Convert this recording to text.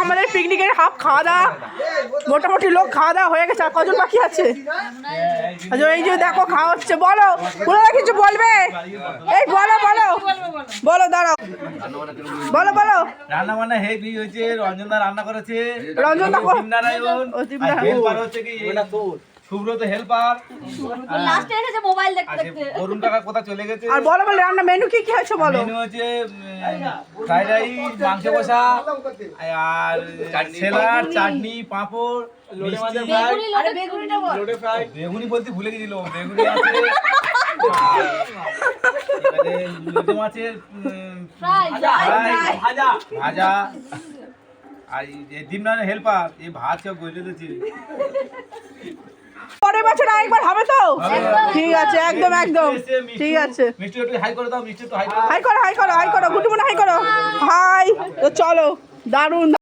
আমাদের পিকনিকের হাফ খাওয়া দাওয়া মোটামুটি লোক খাওয়া দাওয়া হয়ে গেছে। আর কজন বাকি আছে? আচ্ছা এই যে দেখো খাওয়া হচ্ছে। বলো বলো কিছু বলবে? এই বলো বলো বলো দাঁড়াও বলো বলো। রান্না বান্না হেভি হয়েছে। রঞ্জনদা রান্না করেছে। রঞ্জনদা নারায়ণ হেল্পার হচ্ছে কি সুব্রত হেল্পার। লাস্টে এসেছে মোবাইল দেখতে দেখতে। অরুণ কাকা কোথা চলে গেছে। আর বলো বলো রান্না মেনু কি কি হয়েছে বলো? মেনু হচ্ছে ফ্রাইড রাইস, মাংস কষা আর স্যালাড, চাটনি, পাঁপড়, বেগুনি বলতে ভুলে গেছিল। বেগুনি আছে, লোটে মাছের ভাজা আর ডিমনানের হেল্পার এই ভাত সব গলে দিয়েছে। পরের বছর আরেকবার হবে তো? ঠিক আছে একদম একদম ঠিক আছে। মিষ্টি একটু হাই করে দাও। মিষ্টি একটু হাই করো। হাই করো হাই করো হাই করো গুটুমনা হাই করো হাই। তো চলো দারুণ।